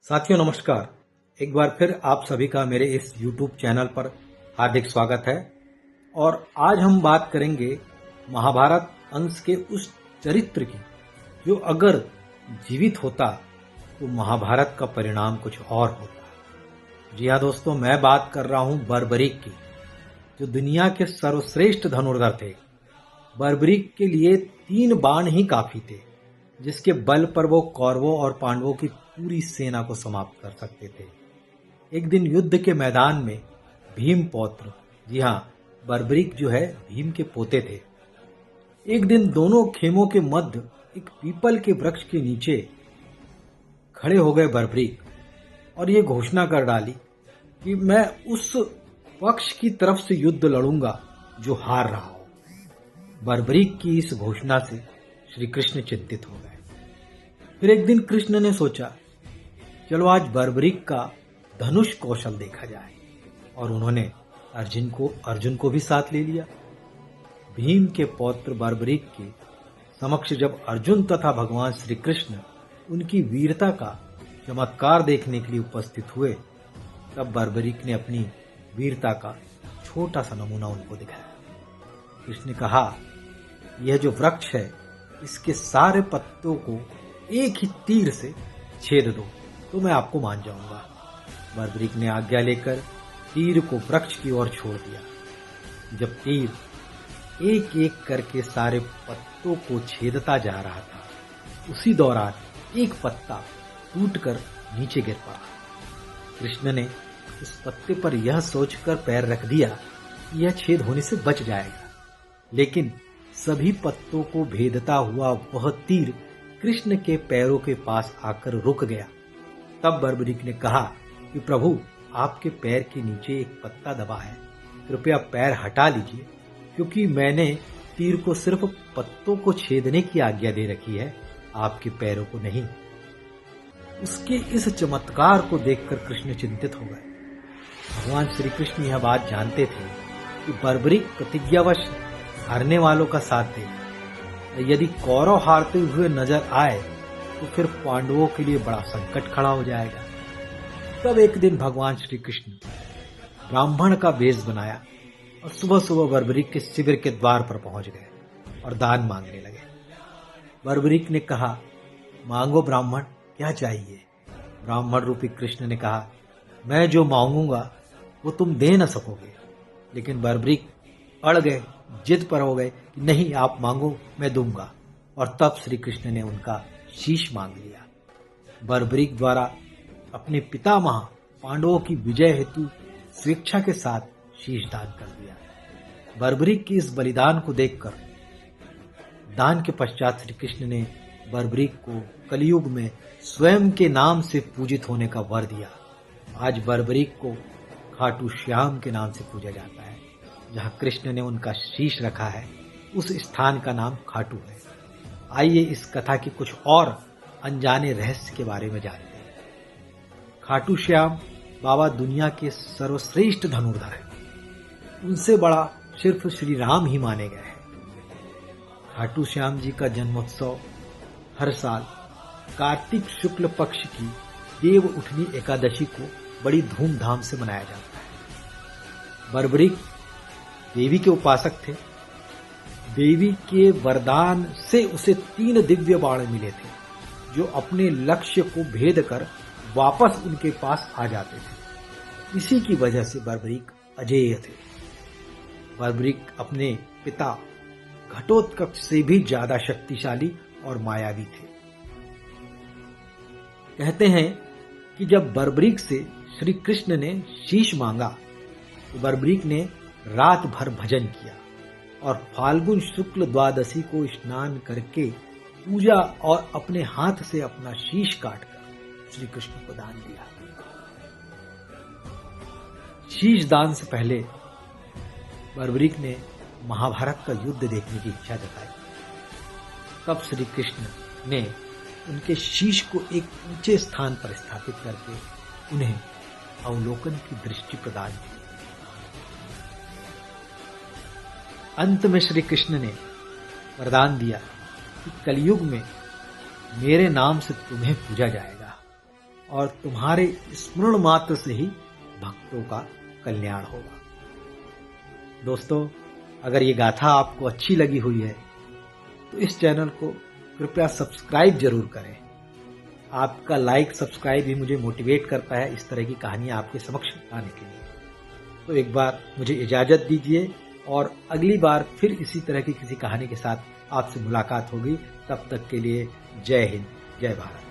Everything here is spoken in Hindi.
साथियों नमस्कार। एक बार फिर आप सभी का मेरे इस YouTube चैनल पर हार्दिक स्वागत है। और आज हम बात करेंगे महाभारत अंश के उस चरित्र की जो अगर जीवित होता तो महाभारत का परिणाम कुछ और होता। जी हाँ दोस्तों, मैं बात कर रहा हूँ बर्बरीक की, जो दुनिया के सर्वश्रेष्ठ धनुर्धर थे। बर्बरीक के लिए 3 बाण ही काफी थे, जिसके बल पर वो कौरवों और पांडवों की पूरी सेना को समाप्त कर सकते थे। एक दिन युद्ध के मैदान में भीम पौत्र, जी हाँ, बर्बरीक जो है भीम के पोते थे। एक दिन दोनों खेमों के मध्य एक पीपल के वृक्ष के नीचे खड़े हो गए बर्बरीक और ये घोषणा कर डाली कि मैं उस पक्ष की तरफ से युद्ध लड़ूंगा जो हार रहा हो। बर्बरीक की इस घोषणा से श्री कृष्ण चिंतित हो गए। फिर एक दिन कृष्ण ने सोचा, चलो आज बर्बरीक का धनुष कौशल देखा जाए, और उन्होंने अर्जुन को भी साथ ले लिया। भीम के पौत्र बर्बरीक के समक्ष जब अर्जुन तथा भगवान श्री कृष्ण उनकी वीरता का चमत्कार देखने के लिए उपस्थित हुए, तब बर्बरीक ने अपनी वीरता का छोटा सा नमूना उनको दिखाया। कृष्ण ने कहा, यह जो वृक्ष है इसके सारे पत्तों को एक ही तीर से छेद दो तो मैं आपको मान जाऊंगा। बर्बरीक ने आज्ञा लेकर तीर को वृक्ष की ओर छोड़ दिया। जब तीर एक एक करके सारे पत्तों को छेदता जा रहा था, उसी दौरान एक पत्ता टूटकर नीचे गिर पड़ा। कृष्ण ने उस पत्ते पर यह सोचकर पैर रख दिया कि यह छेद होने से बच जाएगा, लेकिन सभी पत्तों को भेदता हुआ वह तीर कृष्ण के पैरों के पास आकर रुक गया। तब बर्बरीक ने कहा कि प्रभु, आपके पैर के नीचे एक पत्ता दबा है, कृपया पैर हटा लीजिए, क्योंकि मैंने तीर को सिर्फ पत्तों को छेदने की आज्ञा दे रखी है, आपके पैरों को नहीं। उसके इस चमत्कार को देखकर कृष्ण चिंतित हो गए। भगवान श्री कृष्ण यह बात जानते थे कि बर्बरीक प्रतिज्ञावश हारने वालों का साथ देगा। यदि कौरव हारते हुए नजर आए तो फिर पांडवों के लिए बड़ा संकट खड़ा हो जाएगा। तब एक दिन भगवान श्री कृष्ण ब्राह्मण का वेश बनाया और सुबह सुबह बर्बरीक के शिविर के द्वार पर पहुंच गए और दान मांगने लगे। बर्बरीक ने कहा, मांगो ब्राह्मण, क्या चाहिए? ब्राह्मण रूपी कृष्ण ने कहा, मैं जो मांगूंगा वो तुम दे न सकोगे। लेकिन बर्बरीक अड़ गए, जिद पर हो गए कि नहीं, आप मांगो, मैं दूंगा। और तब श्री कृष्ण ने उनका शीश मांग लिया। बर्बरीक द्वारा अपने पितामह पांडवों की विजय हेतु स्वेच्छा के साथ शीश दान कर दिया। बर्बरीक की इस बलिदान को देखकर दान के पश्चात श्री कृष्ण ने बर्बरीक को कलयुग में स्वयं के नाम से पूजित होने का वर दिया। आज बर्बरीक को खाटू श्याम के नाम से पूजा जाता है। जहां कृष्ण ने उनका शीश रखा है, उस स्थान का नाम खाटू है। आइए इस कथा की कुछ और अनजाने रहस्य के बारे में जानते हैं। खाटू श्याम बाबा दुनिया के सर्वश्रेष्ठ धनुर्धर हैं। उनसे बड़ा सिर्फ श्री राम ही माने गए हैं। खाटू श्याम जी का जन्मोत्सव हर साल कार्तिक शुक्ल पक्ष की देव उठनी एकादशी को बड़ी धूमधाम से मनाया जाता है। बर्बरीक देवी के उपासक थे। देवी के वरदान से उसे 3 दिव्य बाण मिले थे, जो अपने लक्ष्य को भेद कर वापस उनके पास आ जाते थे। इसी की वजह से बर्बरीक अजेय थे। बर्बरीक अपने पिता घटोत्कच से भी ज्यादा शक्तिशाली और मायावी थे। कहते हैं कि जब बर्बरीक से श्री कृष्ण ने शीश मांगा तो बर्बरीक ने रात भर भजन किया और फाल्गुन शुक्ल द्वादशी को स्नान करके पूजा और अपने हाथ से अपना शीश काटकर श्री कृष्ण को दान दिया। शीश दान से पहले बर्बरीक ने महाभारत का युद्ध देखने की इच्छा जताई। तब श्री कृष्ण ने उनके शीश को एक ऊंचे स्थान पर स्थापित करके उन्हें अवलोकन की दृष्टि प्रदान की। अंत में श्री कृष्ण ने वरदान दिया कि कलयुग में मेरे नाम से तुम्हें पूजा जाएगा। और तुम्हारे स्मरण मात्र से ही भक्तों का कल्याण होगा। दोस्तों, अगर ये गाथा आपको अच्छी लगी हुई है तो इस चैनल को कृपया सब्सक्राइब जरूर करें। आपका लाइक सब्सक्राइब ही मुझे मोटिवेट करता है इस तरह की कहानियां आपके समक्ष लाने के लिए। तो एक बार मुझे इजाजत दीजिए और अगली बार फिर इसी तरह की किसी कहानी के साथ आपसे मुलाकात होगी। तब तक के लिए जय हिंद, जय भारत।